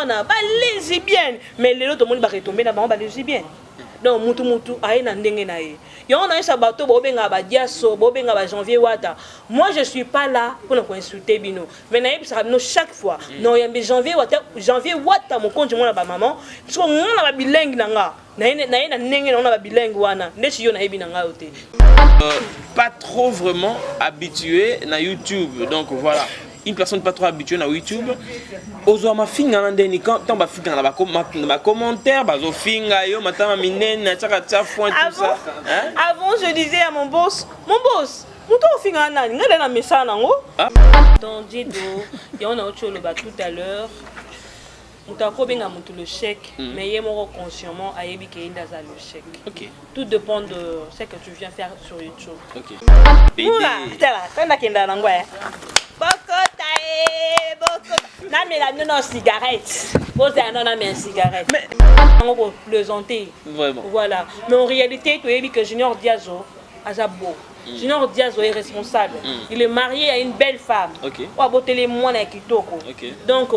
wana ba lesbienne mais lelo to moni ba retomber na bango ba lesbienne donc mutu aye na ndenge na ye yon na sa bato bo benga ba diaso bo benga ba janvier wata moi je suis pas là pour nous insulter bino mais na yebisa bino chaque fois non yambe janvier wata mon konji mona ba maman parce que mona ba bilingue nanga na ndenge na ba bilingue wana ndesi yo na yebi nanga ote pas trop vraiment habitué na YouTube donc voilà une personne pas trop habituée à YouTube. Ozo ma finga ndeni quand ba finga na ba commentaire bazo finga yo matama minene tchaka tcha point tout ça. Avant je disais à mon boss, muto finga nani ngale na message nango. Donc Dido, y on a autre chose tout à l'heure. Mutako benga mutu le chèque mais yé moko consciemment ayebi ke inda za le chèque. OK. Tout dépend de ce que tu viens faire sur YouTube. OK. Voilà, tala, tanda kenda nango Boko namela non cigarette. Pose non mais cigarette. Mais on va plaisanter. Vraiment. Voilà. Mais en réalité, tu as dit que Junior Diazo Azabo. Junior Diazo est responsable. Il est marié à une belle femme. OK. Ou à boteler moi na kitoko. OK. Donc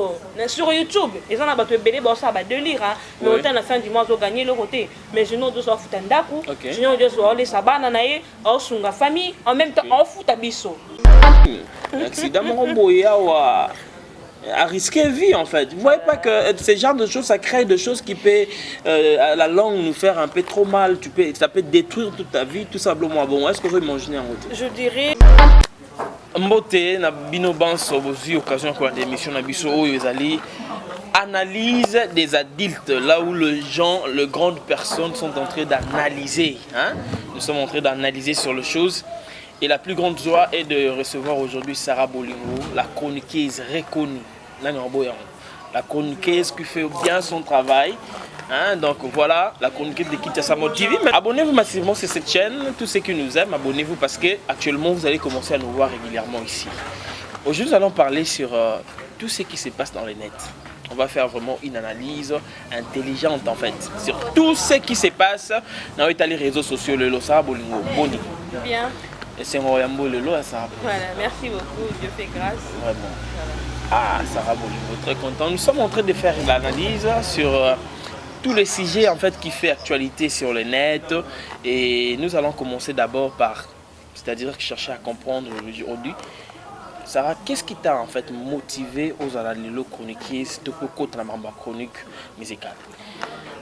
sur YouTube, ils ont battu belé bon ça va de lire mais autant la fin du mois ils ont gagné le côté. Mais Junior Diazo futandaku. Junior Diazo ole sabana na ye, au sunga famille en même temps en futa biso. Accident à risquer vie en fait. Vous voyez pas que ce genre de choses, ça crée des choses qui peut à la longue nous faire un peu trop mal. Ça peut détruire toute ta vie, tout simplement. Bon, est-ce que vous imaginez en route? Je dirais. Mbote na bino banso aussi occasion pour l'émission na biso oyo ezali analyse des adultes là où les gens, les grandes personnes sont en train d'analyser. Hein? Nous sommes en train d'analyser sur les choses. Et la plus grande joie est de recevoir aujourd'hui Sarah Bolingo, la chroniqueuse reconnue. La chroniqueuse qui fait bien son travail. Hein, donc voilà, la chroniqueuse de Kinshasa TV. Abonnez-vous massivement sur cette chaîne. Tous ceux qui nous aiment, abonnez-vous parce que actuellement vous allez commencer à nous voir régulièrement ici. Aujourd'hui, nous allons parler sur tout ce qui se passe dans les nets. On va faire vraiment une analyse intelligente en fait sur tout ce qui se passe dans les réseaux sociaux. Le Sarah Bolingo, Boni. Bien. Et c'est un Yambo le lot à Sarah. Voilà, merci beaucoup, Dieu fait grâce. Vraiment. Voilà. Ah, Sarah Bolingo, très content. Nous sommes en train de faire l'analyse sur tous les sujets en fait qui fait actualité sur le net. Et nous allons commencer d'abord par, c'est-à-dire chercher à comprendre aujourd'hui. Sarah, qu'est-ce qui t'a en fait motivé aux analyses chroniques de côté de la chronique musicale?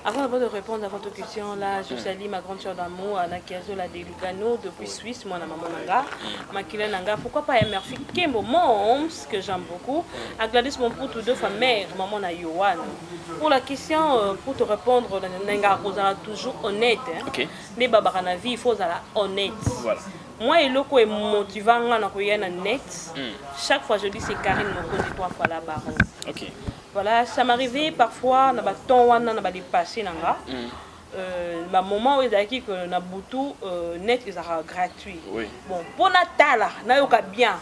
Avant de répondre à votre question, là, je salue ma grande soeur d'amour, Anna Kiazola de Lugano, depuis Suisse, moi, maman Nanga, Makila Nanga, pourquoi pas Murphy Kembo Moms, que j'aime beaucoup, à Gladys mon pour tous deux femmes mères, maman na Yohan. Pour la question, pour te répondre, Nanga Rosa toujours honnête, mais Babaranavi, il faut être honnête. Voilà. Moi, et loko est motivant na net. Chaque fois je dis c'est Karine Mokonzi 3 fois la baronne. OK. Voilà, ça m'arrivait parfois na ba ton wana na ba dépassé nanga. Ma moment où ils que na butu net ils sont gratuit. Oui. Bon, pour Natala, na yoka bien.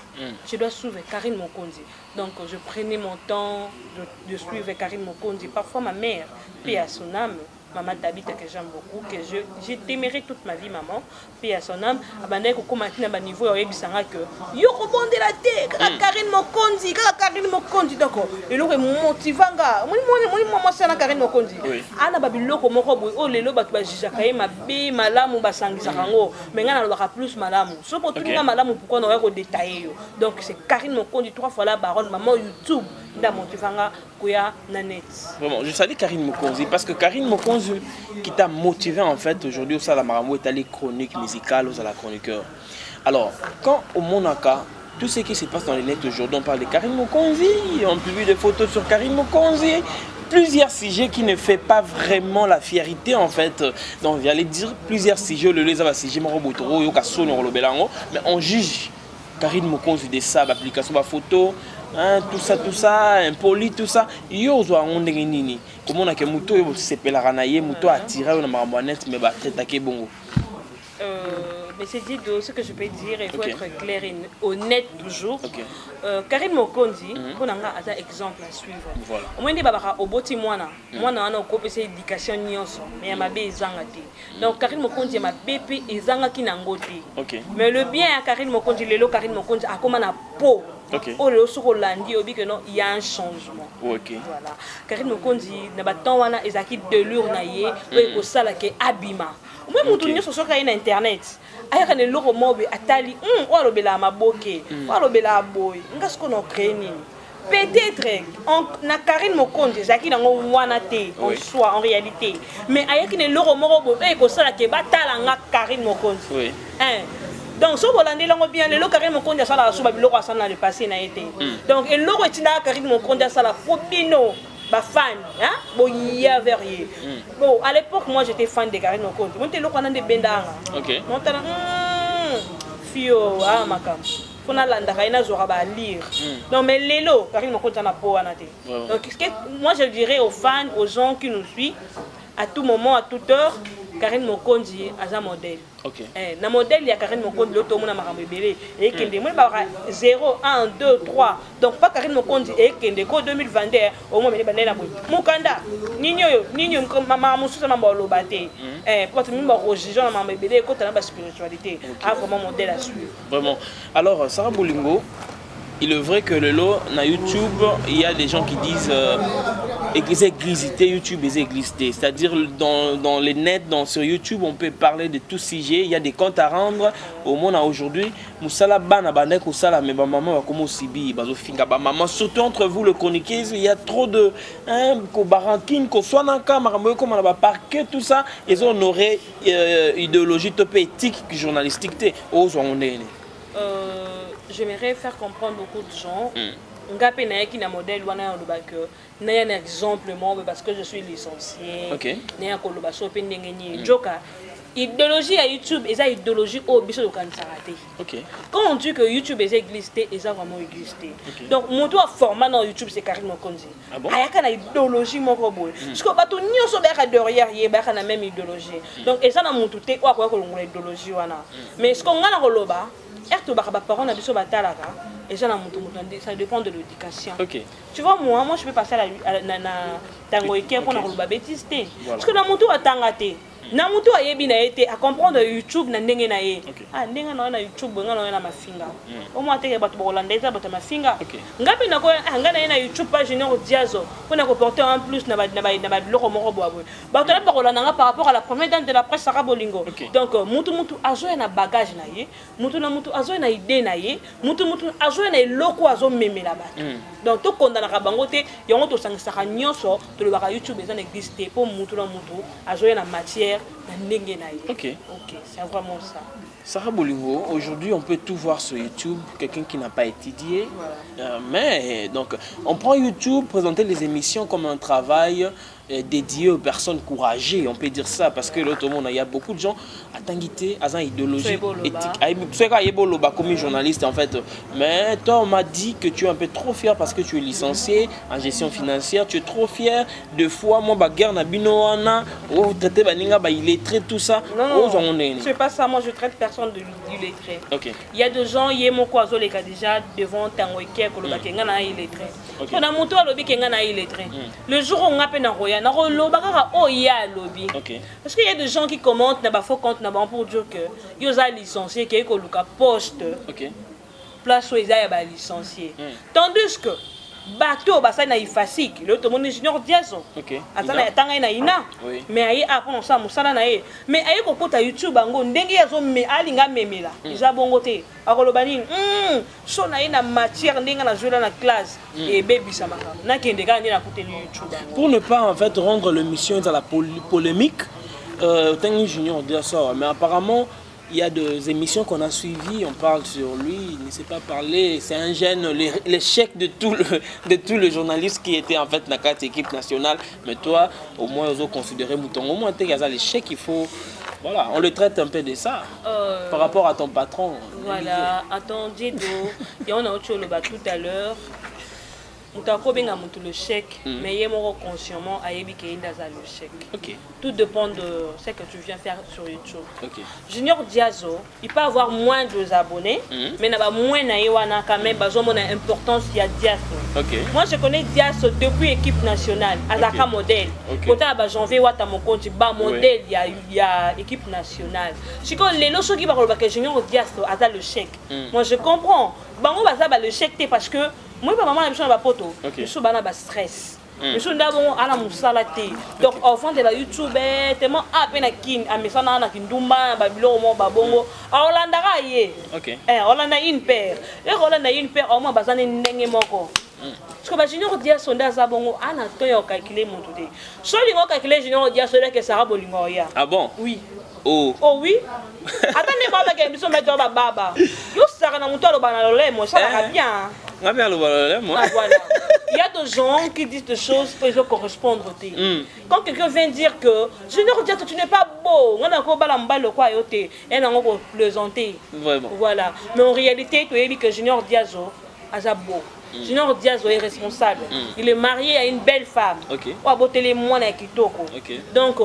Je dois suivre Karine Mokonzi. Donc je prenais mon temps de suivre Karine Mokonzi. Parfois ma mère, paix à son âme. Maman Tabita que j'aime beaucoup, que je t'aimerai toute ma vie, maman. Puis à son âme, abandonné que comme maintenant à niveau il bisanga que yo rebondé la tête, Karine Mokonzi, d'accord. Et là motivanga, moi c'est na Karine Mokonzi. Ana babiloko moko boy, oh lelo batu ba jijaka ma be malamu basangisa kango, mais ngana na plus malamu. So pour tout malamu pourquoi on aurait détailler yo. Donc c'est Karine Mokonzi 3 fois la baronne maman YouTube nda motivanga kuya na net. Vraiment, je salue Karine Mokonzi parce que Karine Mokonzi qui t'a motivé en fait aujourd'hui au Salamaramou est allé chronique musicale aux à la chroniqueur. Alors, quand au Monaka, tout ce qui se passe dans les nets aujourd'hui, on parle de Karine Mokonzi, on publie des photos sur Karine Mokonzi, plusieurs sujets qui ne fait pas vraiment la fierté en fait. Donc, j'allais dire plusieurs sujets, le les sujets mais on juge Karine Mokonzi de ça, l'application de photo. Hein, tout ça, impoli, tout ça. Yo zo on nini. Comment on a que muto yo sepelaranaye, muto attiré na marmoinette mais ba tête bongo. Mais c'est dit de ce que je peux dire, il faut être clair et honnête toujours. Karine Mokonzi, pour nga un exemple à suivre. Voilà. Au moins des babaka oboti mwana, mwana ana okopesa éducation nyonso, mais ya mabe ezanga te. Donc Karine Mokonzi ma BP ezanga ki nango te. Mais le bien à Karine Mokonzi lelo Karine Mokonzi akoma na po Ok. Oh le sur Hollandi obi que non il y a un changement. Ok. Voilà. Karine Mokonzi na baton wana ezaki de lourd na ye oyo ko sala ke abima. Moi mutu nyo soso ka na internet. Aya kana loko mobe atali o alobela maboke. O alobela boy. Ngasko no kreni. Peut-être na Karine Mokonzi ezaki nango wana te en soi en réalité. Mais aya kine loko moko boy ko sala ke batala nga Karine Mokonzi. Oui. Donc so bolandi lango bien lelo Karine Mokonzi asala so babiloko asala le passé na été. Donc eloko etina Karine Mokonzi asala fobino ba fan hein boya verrier. Bon à l'époque moi j'étais fan de Karine Mokonzi. Monte eloko na de bendanga. OK. Montana fio makam. Fona landa kaina zora ba lire. Donc mais lelo Karine Mokonzi na po wana te. Donc moi je dirais aux fans, aux gens qui nous suivent à tout moment, à toute heure, Karine Mokonzi a un modèle. Ok. Na modèle il y a Karine Mokonzi l'auto mona makambo belé et kende mo ba 0 1 2 3 donc pas Karine Mokonzi et kende ko 2022 au moins ba na boy mukanda ninyo mama mususa mamba lobate pour mi ba religion na makambo belé ko tana ba spiritualité a vraiment modèle à suivre. Vraiment. Alors Sarah Bolingo, il est vrai que le lot na YouTube, il y a des gens qui disent YouTube existé. C'est-à-dire dans les nets, sur YouTube, on peut parler de tout sujet. Il y a des comptes à rendre. Au monde aujourd'hui, Moussala Bana Banek ou Sala, mais ma maman va comme aussi maman. Surtout entre vous, le chroniqueur, il y a trop de Kobarankin, Koswanaka, Marambo, comme on a parqué, tout ça. Ils ont honoré idéologie top éthique journalistique. J'aimerais faire comprendre beaucoup de gens. Ngapé na yaki na modèle wana loba que na un exemple moi parce que je suis licencié. OK. Na ko loba so pe ndenge ni joka. Idéologie à YouTube, et ça idéologie au biso de kansarate. OK. Quand on dit que YouTube est existé, et ça vraiment existé. Okay. Donc mon toi format dans YouTube c'est Karine Mokonzi. Ah bon? Ayaka na idéologie moko boy. Parce que bato nyonso ba derrière yé ba na même idéologie. Donc et ça na montu te wa ko longola idéologie wana. Mais ce qu'on a na koloba erto baka ba parents na biso batalaka et ça na montu ça dépend de l'éducation. OK. Tu vois moi je peux passer à na tango eke pour na koloba bêtise te. Parce que na montu atanga te. Na mutu ayebi na été à comprendre YouTube na ndenge na ye. Ah ndenge na YouTube nga na mafinga. Au moins te bato bolandeza bato mafinga. Ngapi na ko ngana na YouTube page Junior Diazo pour na ko porter en plus na ba loko moko boabo. Bato na bolanda nga par rapport à la première dame de la presse Sarah Bolingo. Donc mutu azo na bagage na ye, mutu azo na idée na ye, mutu azo na loko azo memela bato. Donc to kondana ka bango te yango to sangisa nyonso to le baka YouTube ezan exister pour mutu azo na matière. OK. OK, c'est vraiment ça. Sarah Bolingo, aujourd'hui on peut tout voir sur YouTube, quelqu'un qui n'a pas étudié. Voilà. Mais donc on prend YouTube, présenter les émissions comme un travail dédié aux personnes courageuses, on peut dire ça, parce que l'autre monde, il y a beaucoup de gens à t'inguiter, à une idéologie éthique. Tu sais comme journaliste en fait. Mais toi on m'a dit que tu es un peu trop fier parce que tu es licencié en gestion financière, tu es trop fier de fois moi bagarre na binoana, ou traiter baninga ba illettré tout ça. Non, c'est pas ça, moi je traite personne de illettré. OK. Il y a des gens yé mon kwazo les cas déjà devant tango eke ko loba kenga na illettré. On a monté à lobby kenga na illettré. Le jour où on a peine roya na loba ka o ya lobby. Parce qu'il y a des gens qui commentent na ba faux compte na ba pour dire que yo za licencié ke ko luka poste. OK. Place où ils a ba licencié. Tandis que bateau basa na ifasik le to moni Junior Diazo. OK. Atana tanga na ina. Mais ayi après ça musala na ye. Mais ayi ko kota YouTube bango ndenge yazo me alinga memela. Iza bongo te. Akoloba nini? So na ina matière ndenge na jola na classe et baby sama. Na kende ka ni na kote YouTube. Pour ne pas en fait rendre l'émission dans la polémique, Tanguy Junior Diazo, mais apparemment il y a des émissions qu'on a suivies, on parle sur lui, il ne sait pas parler, c'est un gêne, l'échec de tout le journaliste qui était en fait dans la équipe nationale. Mais toi, au moins, ils ont considéré Mouton, au moins, il y a l'échec, il faut... Voilà, on le traite un peu de ça, par rapport à ton patron. Voilà, attends, Dido, et on a autre chose tout à l'heure. mutu akobenga mutu le chèque, mais ye moko consciemment ayebi ke inda za le chèque. Ok. Tout dépend de ce que tu viens faire sur YouTube. Ok. Junior Diazo, il peut avoir moins de abonnés, mais n'a pas moins na yewana quand même besoin mon importance il y a Diazo. Ok. Moi je connais Diazo depuis équipe nationale, Azaka modèle. Quand à ba janvier wata mon compte ba modèle il y a équipe nationale. Si quand les loso qui parlent que Junior Diazo a le chèque. Moi je comprends. Bango baza ba le chèque parce que moi maman la mission ba poto. Je suis bana ba stress. Je suis d'abord à la moussalate. Donc enfant de la YouTube tellement à peine kin à mesana na kindumba babilo mo babongo. Holanda ka ye. Ok. Holanda une paire. Et Holanda une paire au moins bazane ndenge moko. Parce que Junior Dia sonda za bongo ana to yo calculer mon tout. So lingo calculer Junior Dia so que ça bolingo ya. Ah bon? Oui. Oh. Oh oui. Attendez baba que biso mettre baba. Yo sara na muto lo bana lo lemo ça va bien. On va bien le voir moi. Voilà. Il y a des gens qui disent des choses qui peuvent correspondre. Quand quelqu'un vient dire que Junior Dia tu n'es pas beau, on a encore balamba le quoi yote, et on a plaisanter. Vraiment. Voilà. Mais en réalité, tu as dit que Junior Diazo a beau. Junior Diazo est responsable. Il est marié à une belle femme. Ok. Ou à botter les moines avec Kitoko. Ok. Donc,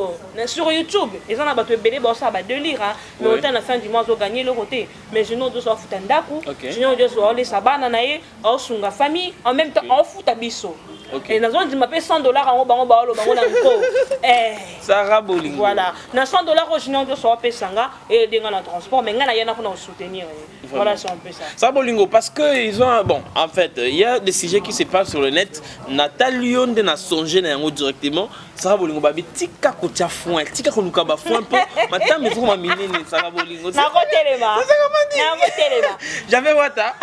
sur YouTube, ils ont battu belé, bon ça va de lire. Mais autant à la fin du mois, ils ont gagné le côté. Mais Junior Diazo a foutu un daku. Junior Diazo a les sabana nae, a sunga famille, en même temps, a foutu à biso. Et nous avons dit, je 100 $, en bango baolo, bango nango. Sarah Bolingo. Voilà. Na 100 $, Junior Diazo a payé sanga et des gens en transport. Mais il y en a pour nous soutenir. Voilà, c'est un peu ça. Sarah Bolingo, parce qu'ils ont. Bon, en fait, il y a des sujets qui se passent sur le net. Nathalie Yonde n'a songé directement. Sarah Bolingo, babi, tika kotia foin, tika konuka ba foin peu. Maintenant, mais vous m'amenez Sarah Bolingo. Na côté les mains. C'est comment dire? Na côté les mains. J'avais Wata.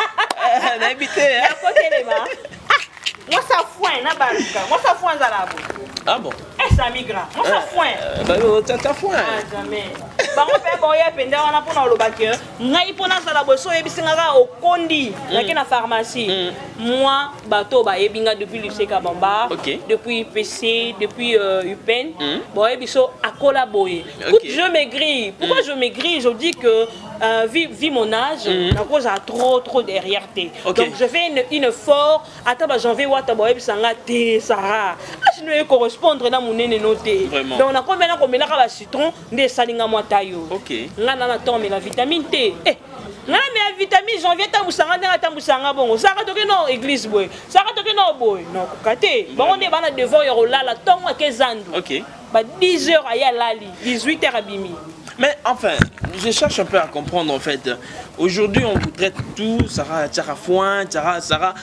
N'habité. Na côté les mains. Moi ça foin na baluka. Moi ça foin za labo. Ah bon? Eh ça migra. Moi ça foin. Babi, t'as foin. Ah jamais. Bango pe boya penda wana pona lobaki. Ngai pona za labo so ebisingaka okondi. Naki na pharmacie. Moi bato ba ebinga depuis lycée Kabamba, depuis PC, depuis UPEN. Bon ebiso akola boye. Écoute, je maigris. Pourquoi je maigris? Je dis que vu mon âge, la cause a trop derrière té. Donc je fais une effort. Attends, j'en vais wata boye bisanga té Sarah. Je ne vais correspondre dans mon nene noté. Donc on a combien de la citron de salinga moi tayo. OK. Ngana na tombe la vitamine T. Nga mais vitamine janvier tambusanga na tambusanga bongo. Saka toke no église boy. Saka toke no boy. Non kokate. Bon on est bana devant yo lala tongo ke zandu. OK. Ba 10h aya lali, 18h abimi. Mais enfin, je cherche un peu à comprendre en fait. Aujourd'hui, on vous traite tout, Sarah, Foin, Sarah.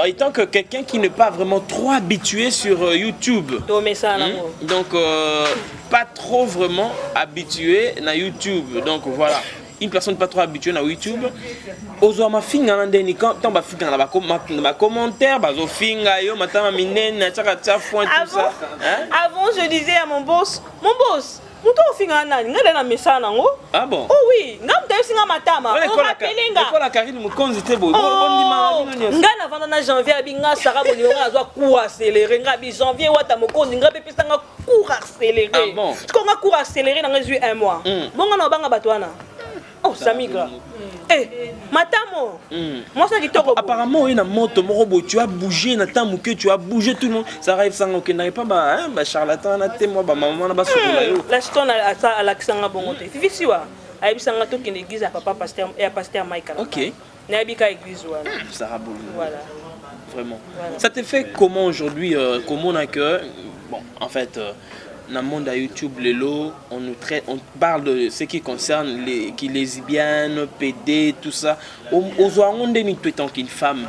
Étant que quelqu'un qui n'est pas vraiment trop habitué sur YouTube. Donc, pas trop vraiment habitué à YouTube. Donc voilà. Une personne pas trop habituée à YouTube. Ozo ma finga ndeni quand ba finga na ba commentaire ba zo finga yo matama minene tchaka foin tout ça. Avant je disais à mon boss, muto finga nani ngale na mesa nango. Ah bon? Oh oui, ngam tayo singa matama. On rappelenga. Ko la Karine Mukonzi te bo. Ngana vanda na janvier abinga Sarah Bolingo azwa cours accéléré ngabi janvier wata Mukonzi ngabe pesanga cours accéléré. Ah bon? Ko nga cours accéléré na ngezi 1 mois. Bonga na banga batwana. Oh, ça migra. Eh, matamo. Moi, ça qui te apparemment, il y a moto, tu as bougé, tu as bougé tout le monde. Ça arrive sans aucun n'arrive pas, bah, charlatan, moi, maman, bah, là, je tourne à l'accent à bon côté. Fifi, si wa. Aïe, ça n'a tout qu'une église à papa pasteur et à pasteur Michael. Ok. N'habika église, voilà. Ça raboule. Voilà. Vraiment. Voilà. Ça te fait comment aujourd'hui, comment on a que, bon, en fait. Dans le monde à YouTube, on parle de ce qui concerne les lesbiennes, PD, tout ça. Aux on est une femme,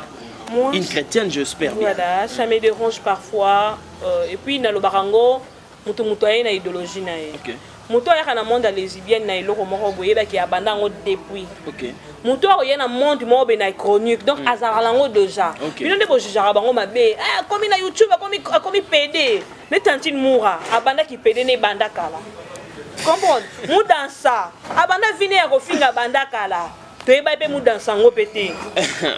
moi, une chrétienne, j'espère bien. Voilà, ça me dérange parfois. Et puis, dans le barango, on a une idéologie. Muto ya kana monde lesbienne na iloko moko boyeba ki abanda ngo depuis. OK. Muto ya na monde mo be na chronique donc azara ngo déjà. Bino de bo jujara bango mabe. Comme na YouTube comme PD. Ne tantine moura abanda ki PD ne banda kala. Comprendre? Mu dansa abanda vini ya kofinga banda kala.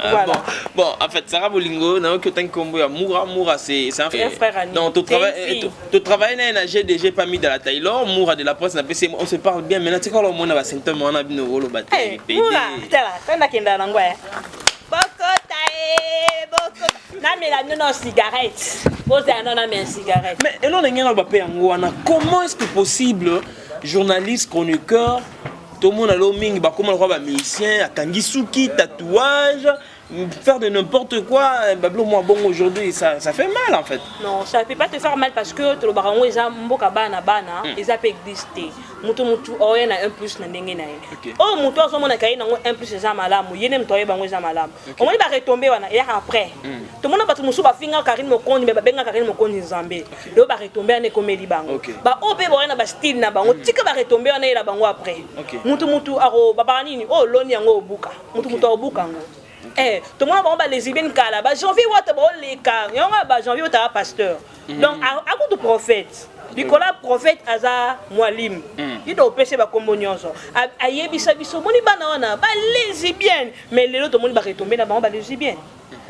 Voilà. Bon, en fait, Sarah Bolingo, Moura, c'est un frère. Donc, tu travailles dans un GDG pas mis dans la taille. Moura de la presse, on se parle bien. Maintenant, tu sais quoi, on a symptômes, on a bien au bataille. Moura, c'est là, tu as un mais la non cigarette. Pose un non mais cigarette. Mais et là on a pas comment est-ce que possible journaliste chroniqueur tout le monde a l'oming bah comment le roi musicien akangi suki tatouage faire de n'importe quoi bablo moi bon aujourd'hui ça fait mal en fait. Non, ça peut pas te faire mal parce que le barango ils ont mboka bana ils ont existé. Mutu oh y a un plus na ndenge na ye. Oh mutu so mona kai na un plus za malamu yene mtoye bango za malamu. On va retomber wana et après. Tout le monde ba musu ba finga Karine Mokonzi ba benga Karine Mokonzi Nzambe. Le ba retomber na komeli bango. Ba ope bo na ba style na bango tika ba retomber na ila bango après. Mutu aro baba nini oh loni yango obuka. Mutu obuka ngo. Eh, tout le monde va les lesbiennes kala. Bah janvier wata ba les cas. Yonga ba janvier wata pasteur. Donc à coup de prophète. Nicolas prophète aza mwalim. Il doit pêcher ba kombo nyonso. Ayebisa biso moni bana wana ba lesbienne mais les autres monde ba retomber na ba lesbienne.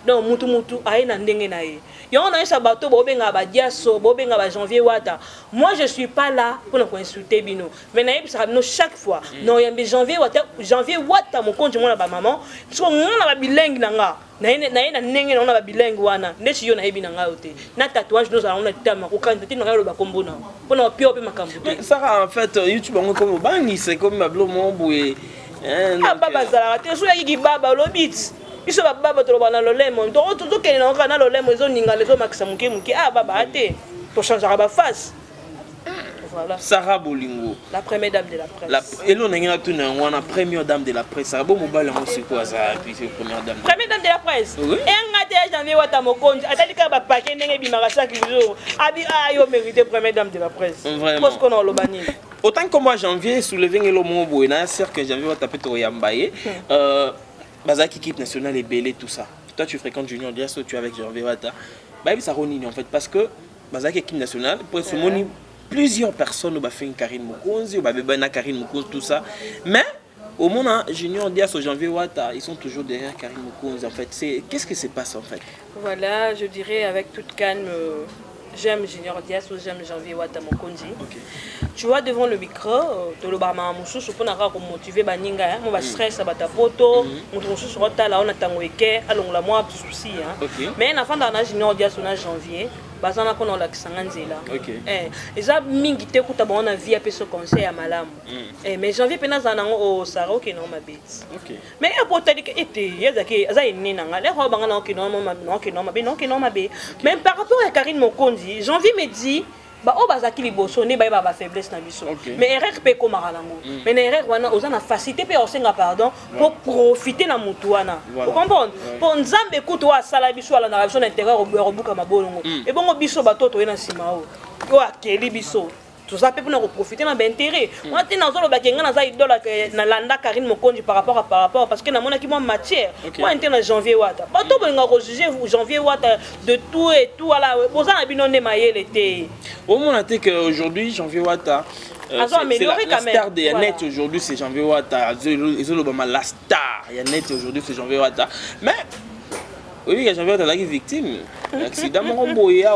Donc mutu aye na ndenge na ye. Yon a un bateau bobenga ba diaso bobenga ba janvier wata. Moi je suis pas là pour nous insulter bino. Mais na yebisa no chaque fois. Non yambe janvier wata mon compte moi ba maman. So ngona ba bilingue nanga. Na ndenge na ba bilingue wana. Ndesi yo na yebi nanga ote. Na tatouage nous allons na tama ko kandidate na lo ba kombo na. Pona pio pe makambu. Ça en fait YouTube on comme bangi c'est comme bablo mombo et ah baba zala te so yaki baba lobit. Biso baba to bana lolemo to kele na kana lolemo zo ninga lezo makisa muke ah baba ate to changer ba face. Voilà. Sarah Bolingo, la première dame de la presse. Et l'on a tout la première dame de la presse. Sarah Bomobal c'est quoi ça puis c'est première dame. Première dame de la presse. Oui. Et ngate janvier wata mokonzi atalika ba paquet ndenge bimarasa ki jour. Abi ayo mérité première dame de la presse. Vraiment. Parce qu'on a lobani. Autant que moi janvier soulever ngelo mombo na sœur que janvier wata peto yambaye. Bazaki équipe nationale est belé tout ça. Toi tu fréquentes Junior Diaso, tu es avec Janvier Wata. Bah ça ronine en fait parce que Bazaki équipe nationale pour ce moni plusieurs personnes ont fait une Karine Mokonzi, ont fait Karine Mokonzi tout ça. Mais au moment Junior Diaso, Janvier Wata, ils sont toujours derrière Karine Mokonzi en fait. Qu'est-ce qui se passe en fait? Voilà, je dirais avec toute calme. J'aime Junior Diaso, j'aime Janvier Wata Mokonzi. Tu vois devant le micro, tu le barman moussou, je peux motiver baninga, mon stress à bata poto, mon moussou sur ta là on a tangoeke, allons la moi souci mais la fin d'année Junior Diaso na janvier, bazana qu'on a l'accent et ça mingi te kuta bon na vie après ce conseil à malam. Mais janvier pena zanango au saro qui non ma bête. Mais à porter que était yazaki za ine nanga, les roba ngana qui non ma bête. Même par rapport à Karine Mokonzi, janvier me dit ba o bazaki liboso ne ba ba faiblesse na biso mais erreur pe ko maralango mais na erreur wana oza na facilité pe osenga pardon pour profiter na mutu wana vous comprenez pour nzambe kuto wa sala biso ala na biso na intérêt robuka mabolongo et bongo biso batoto ena sima o akeli biso tout ça peut pour profiter na intérêt moi te na zolo bakenga na za idole na landa Karine Mokonzi par rapport parce que na mona ki moi matière moi interne janvier wata bato bolinga ko juger janvier wata de tout et tout ala boza na bino ne mayele te au moment que aujourd'hui janvier wata c'est la star de Yannette aujourd'hui c'est janvier wata ils ont la star Yannette aujourd'hui c'est janvier wata mais oui janvier wata la victime accident mon ya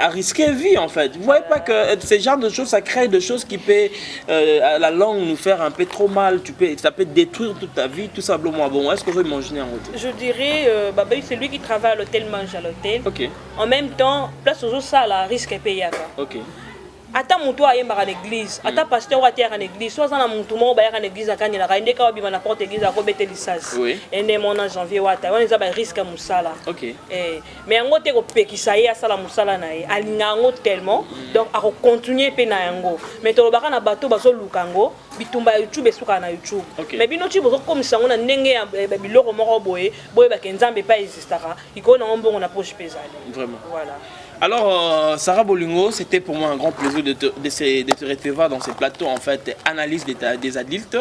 à risquer vie en fait. Vous voyez pas que ce genre de choses, ça crée des choses qui peut à la longue nous faire un peu trop mal. Ça peut détruire toute ta vie, tout simplement. Bon, est-ce que vous imaginez en route? Je dirais, c'est lui qui travaille à l'hôtel, mange à l'hôtel. En même temps, place aux autres ça, la risque payé. Ata mutu ayemba à l'église, ata pasteur atière à l'église, soit dans mutu mo ba à l'église akani la kainde ka bima na porte église a ko bete lisas. Et ne mona janvier wata, on za ba risque musala. Mais ngo te ko pekisa ye asala musala na ye, alinga ngo tellement, donc a continuer pe na yango. Mais to ba kana bato bazo lukango, bitumba YouTube esuka na YouTube. Mais bino ti bozo comme ça on a ndenge ya biloko moko boye ba kenzambe pas existera. Iko na mbongo na poche pesale. Vraiment. Voilà. Alors, Sarah Bolingo, c'était pour moi un grand plaisir de te recevoir dans ce plateau, en fait, analyse des adultes.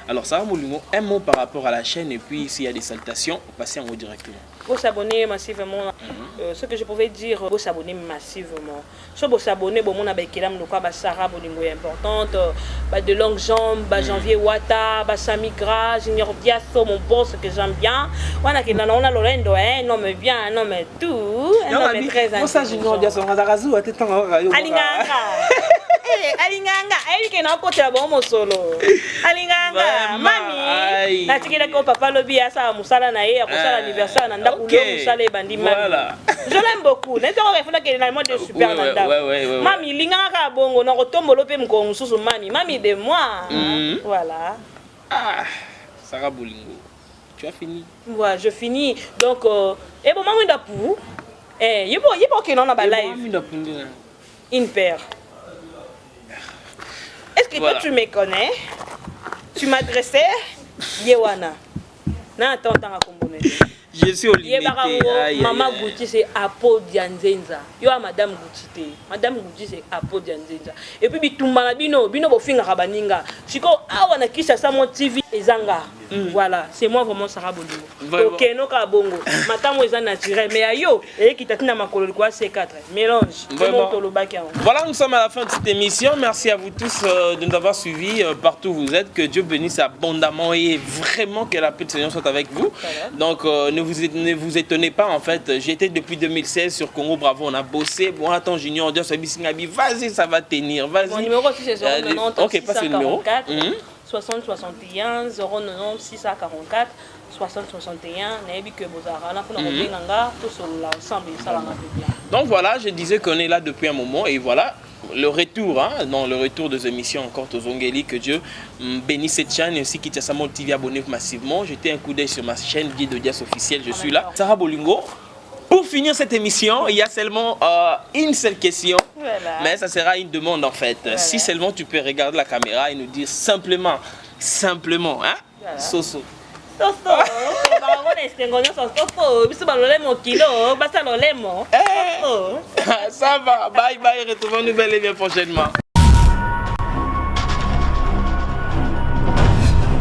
Alors, Sarah Bolingo, un mot par rapport à la chaîne, et puis s'il y a des salutations, passez en haut directement. Vous s'abonner massivement. Ce que je pouvais dire, vous s'abonner massivement. Si vous s'abonner, vous avez Sarah Bolingo est importante, de longues jambes, Janvier Wata, Sami Gra, Junior Diaso, mon boss que j'aime bien. On a Lorendo, non mais bien. Un homme tout, un homme très intelligent. Alinganga. Alinganga, elle qui n'a pas de bon solo. Alinganga, mami. Na tikela ko papa lobi asa musala na ye akosala anniversaire na ndako lo musala e bandi mami. Voilà. Je l'aime beaucoup. N'est-ce pas qu'il faut que le mode de super na ndako. Mami linga ka bongo na kotombolo pe mkongo susu mami. Mami de moi. Voilà. Ah, Sarah Bolingo. Tu as fini? Ouais, je finis. Donc et bon maman d'apou. Eh, il faut que non na ba live. Une paire. Est-ce que toi tu me connais? Tu m'adressais Yewana. Na attends à comprendre. Je suis au limité. Maman Gouti c'est Apo Dianzenza. Yo a madame Gouti te. Madame Gouti c'est Apo Dianzenza. Et puis bitumba bino bo finga kabaninga. Siko awa na kisha sa mon TV ezanga. Voilà, c'est moi vraiment Sarah Bolingo. OK, no ka bongo. Matamo eza naturel mais ayo et qui tatina makolo quoi C4. Mélange. Voilà, nous sommes à la fin de cette émission. Merci à vous tous de nous avoir suivis partout où vous êtes. Que Dieu bénisse abondamment et vraiment que la paix du Seigneur soit avec vous. Donc ne vous étonnez pas en fait. J'étais depuis 2016 sur Congo Bravo. On a bossé. Bon, attends, Junior, vas-y, ça va tenir. Vas-y. Mon numéro c'est 090 OK, passe le numéro. 60 61 090 644 60 61 nayebi que bozara na pona nganga tout solo ensemble ça va bien. Donc voilà, je disais qu'on est là depuis un moment et voilà le retour dans le retour des émissions encore aux Ongeli. Que Dieu bénisse cette chaîne et aussi qui t'a Samo TV, abonnez-vous massivement. Jetez un coup d'œil sur ma chaîne Guy d'Audience officielle, je suis là. Sarah Bolingo. Pour finir cette émission, il y a seulement une seule question, mais ça sera une demande en fait. Si seulement tu peux regarder la caméra et nous dire simplement, hein, Soso. Soso, ça va, bye bye, retrouvons-nous bel et bien prochainement.